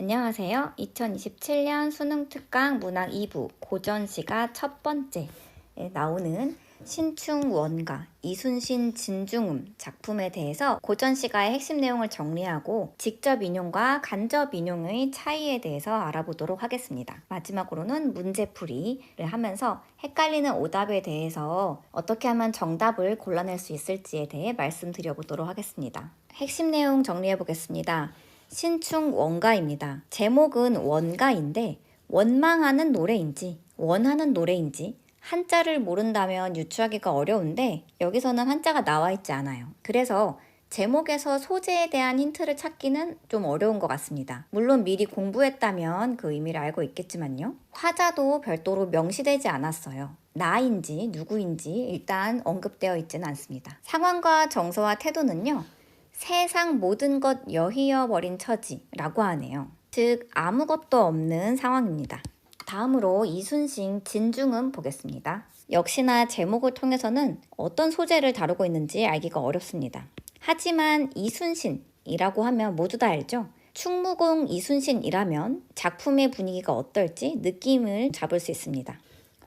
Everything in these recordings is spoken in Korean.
안녕하세요. 2027년 수능 특강 문항 2부 고전시가 첫 번째에 나오는 신충 원가, 이순신 진중음 작품에 대해서 고전시가의 핵심 내용을 정리하고 직접 인용과 간접 인용의 차이에 대해서 알아보도록 하겠습니다. 마지막으로는 문제풀이를 하면서 헷갈리는 오답에 대해서 어떻게 하면 정답을 골라낼 수 있을지에 대해 말씀드려보도록 하겠습니다. 핵심 내용 정리해 보겠습니다. 신충 원가입니다. 제목은 원가인데 원망하는 노래인지 원하는 노래인지 한자를 모른다면 유추하기가 어려운데 여기서는 한자가 나와 있지 않아요. 그래서 제목에서 소재에 대한 힌트를 찾기는 좀 어려운 것 같습니다. 물론 미리 공부했다면 그 의미를 알고 있겠지만요. 화자도 별도로 명시되지 않았어요. 나인지 누구인지 일단 언급되어 있지는 않습니다. 상황과 정서와 태도는요. 세상 모든 것 여희어 버린 처지라고 하네요. 즉 아무것도 없는 상황입니다. 다음으로 이순신 진중음 보겠습니다. 역시나 제목을 통해서는 어떤 소재를 다루고 있는지 알기가 어렵습니다. 하지만 이순신이라고 하면 모두 다 알죠? 충무공 이순신이라면 작품의 분위기가 어떨지 느낌을 잡을 수 있습니다.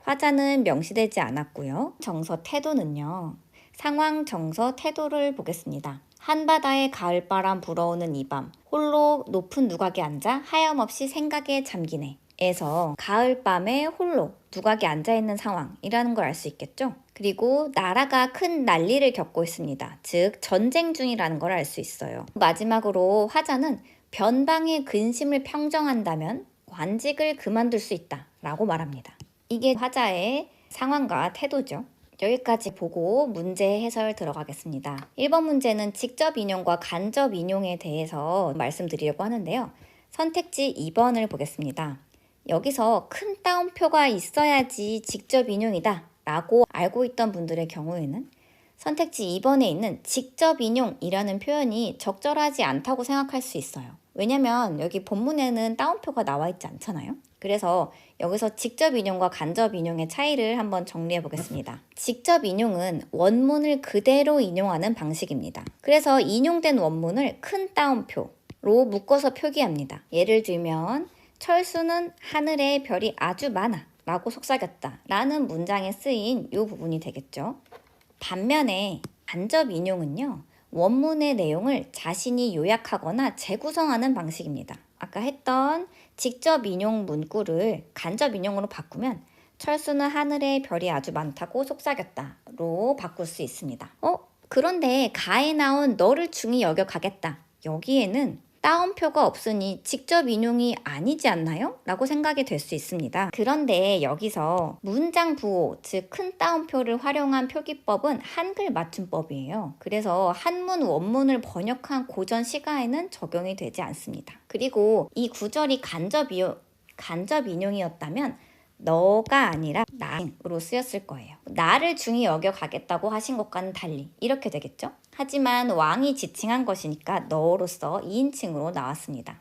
화자는 명시되지 않았고요. 정서 태도는요. 상황, 정서, 태도를 보겠습니다. 한바다에 가을바람 불어오는 이 밤 홀로 높은 누각에 앉아 하염없이 생각에 잠기네 에서 가을밤에 홀로 누각에 앉아있는 상황이라는 걸 알 수 있겠죠. 그리고 나라가 큰 난리를 겪고 있습니다. 즉 전쟁 중이라는 걸 알 수 있어요. 마지막으로 화자는 변방의 근심을 평정한다면 관직을 그만둘 수 있다 라고 말합니다. 이게 화자의 상황과 태도죠. 여기까지 보고 문제 해설 들어가겠습니다. 1번 문제는 직접 인용과 간접 인용에 대해서 말씀드리려고 하는데요. 선택지 2번을 보겠습니다. 여기서 큰 따옴표가 있어야지 직접 인용이다 라고 알고 있던 분들의 경우에는 선택지 2번에 있는 직접 인용이라는 표현이 적절하지 않다고 생각할 수 있어요. 왜냐면 여기 본문에는 따옴표가 나와 있지 않잖아요. 그래서 여기서 직접 인용과 간접 인용의 차이를 한번 정리해 보겠습니다. 직접 인용은 원문을 그대로 인용하는 방식입니다. 그래서 인용된 원문을 큰 따옴표로 묶어서 표기합니다. 예를 들면 철수는 하늘에 별이 아주 많아 라고 속삭였다 라는 문장에 쓰인 이 부분이 되겠죠. 반면에 간접 인용은요. 원문의 내용을 자신이 요약하거나 재구성하는 방식입니다. 아까 했던 직접 인용 문구를 간접 인용으로 바꾸면 철수는 하늘에 별이 아주 많다고 속삭였다로 바꿀 수 있습니다. 그런데 가에 나온 너를 중히 여겨 가겠다. 여기에는 따옴표가 없으니 직접 인용이 아니지 않나요? 라고 생각이 될 수 있습니다. 그런데 여기서 문장 부호, 즉 큰 따옴표를 활용한 표기법은 한글 맞춤법이에요. 그래서 한문 원문을 번역한 고전 시가에는 적용이 되지 않습니다. 그리고 이 구절이 간접 인용이었다면 너가 아니라 나로 쓰였을 거예요. 나를 중히 여겨가겠다고 하신 것과는 달리 이렇게 되겠죠? 하지만 왕이 지칭한 것이니까 너로서 2인칭으로 나왔습니다.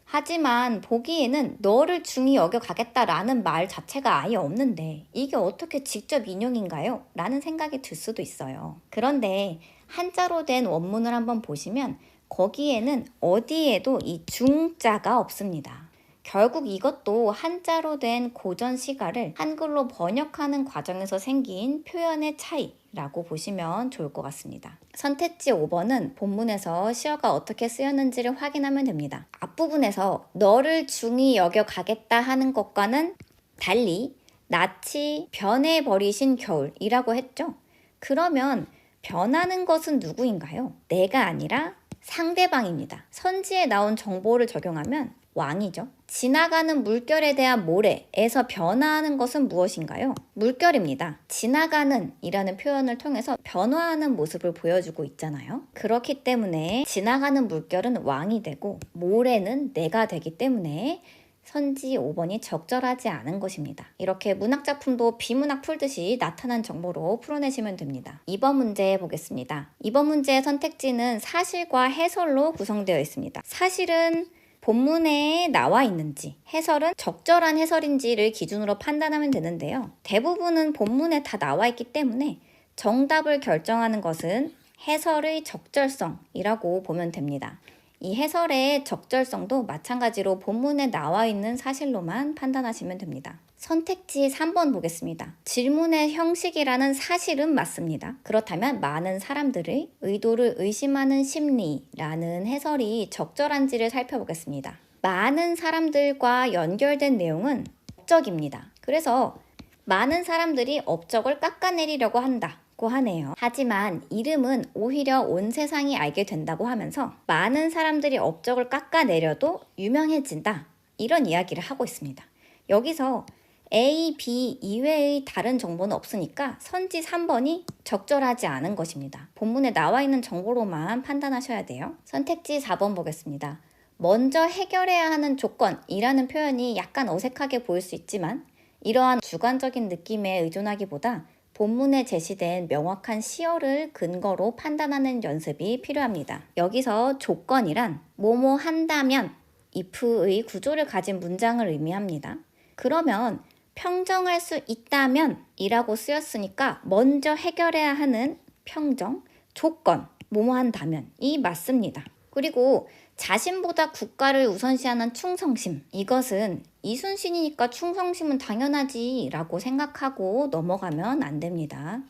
하지만 보기에는 너를 중히 여겨가겠다라는 말 자체가 아예 없는데 이게 어떻게 직접 인용인가요? 라는 생각이 들 수도 있어요. 그런데 한자로 된 원문을 한번 보시면 거기에는 어디에도 이 중자가 없습니다. 결국 이것도 한자로 된 고전 시가를 한글로 번역하는 과정에서 생긴 표현의 차이라고 보시면 좋을 것 같습니다. 선택지 5번은 본문에서 시어가 어떻게 쓰였는지를 확인하면 됩니다. 앞부분에서 너를 중히 여겨가겠다 하는 것과는 달리 낯이 변해버리신 겨울이라고 했죠. 그러면 변하는 것은 누구인가요? 내가 아니라 상대방입니다. 선지에 나온 정보를 적용하면 왕이죠. 지나가는 물결에 대한 모래에서 변화하는 것은 무엇인가요? 물결입니다. 지나가는 이라는 표현을 통해서 변화하는 모습을 보여주고 있잖아요. 그렇기 때문에 지나가는 물결은 왕이 되고 모래는 내가 되기 때문에 선지 5번이 적절하지 않은 것입니다. 이렇게 문학작품도 비문학 풀듯이 나타난 정보로 풀어내시면 됩니다. 2번 문제 보겠습니다. 2번 문제의 선택지는 사실과 해설로 구성되어 있습니다. 사실은 본문에 나와 있는지, 해설은 적절한 해설인지를 기준으로 판단하면 되는데요. 대부분은 본문에 다 나와 있기 때문에 정답을 결정하는 것은 해설의 적절성이라고 보면 됩니다. 이 해설의 적절성도 마찬가지로 본문에 나와 있는 사실로만 판단하시면 됩니다. 선택지 3번 보겠습니다. 질문의 형식이라는 사실은 맞습니다. 그렇다면 많은 사람들의 의도를 의심하는 심리라는 해설이 적절한지를 살펴보겠습니다. 많은 사람들과 연결된 내용은 업적입니다. 그래서 많은 사람들이 업적을 깎아내리려고 한다고 하네요. 하지만 이름은 오히려 온 세상이 알게 된다고 하면서 많은 사람들이 업적을 깎아내려도 유명해진다. 이런 이야기를 하고 있습니다. 여기서 A, B 이외의 다른 정보는 없으니까 선지 3번이 적절하지 않은 것입니다. 본문에 나와 있는 정보로만 판단하셔야 돼요. 선택지 4번 보겠습니다. 먼저 해결해야 하는 조건이라는 표현이 약간 어색하게 보일 수 있지만 이러한 주관적인 느낌에 의존하기보다 본문에 제시된 명확한 시어를 근거로 판단하는 연습이 필요합니다. 여기서 조건이란 뭐뭐 한다면 if의 구조를 가진 문장을 의미합니다. 그러면 평정할 수 있다면 이라고 쓰였으니까 먼저 해결해야 하는 평정, 조건, 뭐뭐 한다면 이 맞습니다. 그리고 자신보다 국가를 우선시하는 충성심, 이것은 이순신이니까 충성심은 당연하지 라고 생각하고 넘어가면 안 됩니다.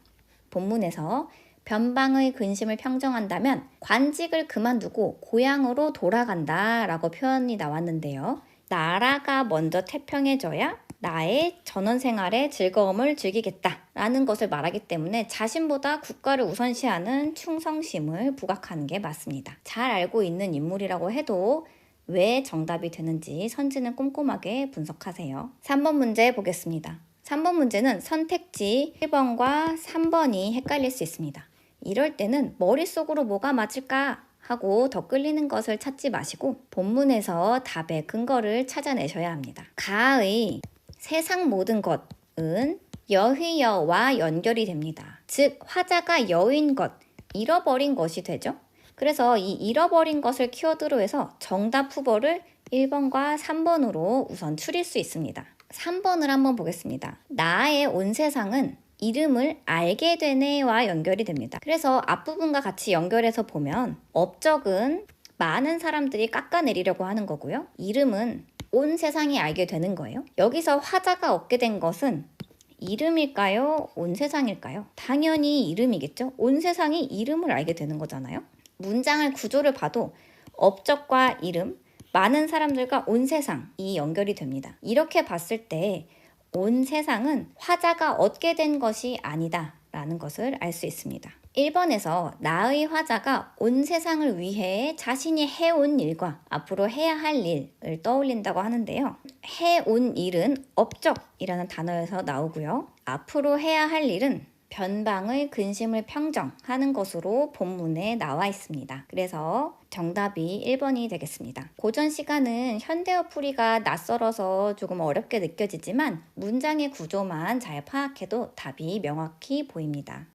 본문에서 변방의 근심을 평정한다면 관직을 그만두고 고향으로 돌아간다 라고 표현이 나왔는데요. 나라가 먼저 태평해져야 나의 전원 생활의 즐거움을 즐기겠다 라는 것을 말하기 때문에 자신보다 국가를 우선시하는 충성심을 부각하는 게 맞습니다. 잘 알고 있는 인물이라고 해도 왜 정답이 되는지 선지는 꼼꼼하게 분석하세요. 3번 문제 보겠습니다. 3번 문제는 선택지 1번과 3번이 헷갈릴 수 있습니다. 이럴 때는 머릿속으로 뭐가 맞을까 하고 더 끌리는 것을 찾지 마시고 본문에서 답의 근거를 찾아내셔야 합니다. 가의 세상 모든 것은 여희여와 연결이 됩니다. 즉 화자가 여인 것, 잃어버린 것이 되죠. 그래서 이 잃어버린 것을 키워드로 해서 정답 후보를 1번과 3번으로 우선 추릴 수 있습니다. 3번을 한번 보겠습니다. 나의 온 세상은 이름을 알게 되네와 연결이 됩니다. 그래서 앞부분과 같이 연결해서 보면 업적은 많은 사람들이 깎아내리려고 하는 거고요. 이름은 온 세상이 알게 되는 거예요. 여기서 화자가 얻게 된 것은 이름일까요? 온 세상일까요? 당연히 이름이겠죠. 온 세상이 이름을 알게 되는 거잖아요. 문장을 구조를 봐도 업적과 이름, 많은 사람들과 온 세상이 연결이 됩니다. 이렇게 봤을 때 온 세상은 화자가 얻게 된 것이 아니다 라는 것을 알 수 있습니다. 1번에서 나의 화자가 온 세상을 위해 자신이 해온 일과 앞으로 해야 할 일을 떠올린다고 하는데요. 해온 일은 업적이라는 단어에서 나오고요. 앞으로 해야 할 일은 변방의 근심을 평정하는 것으로 본문에 나와 있습니다. 그래서 정답이 1번이 되겠습니다. 고전 시가는 현대어 풀이가 낯설어서 조금 어렵게 느껴지지만 문장의 구조만 잘 파악해도 답이 명확히 보입니다.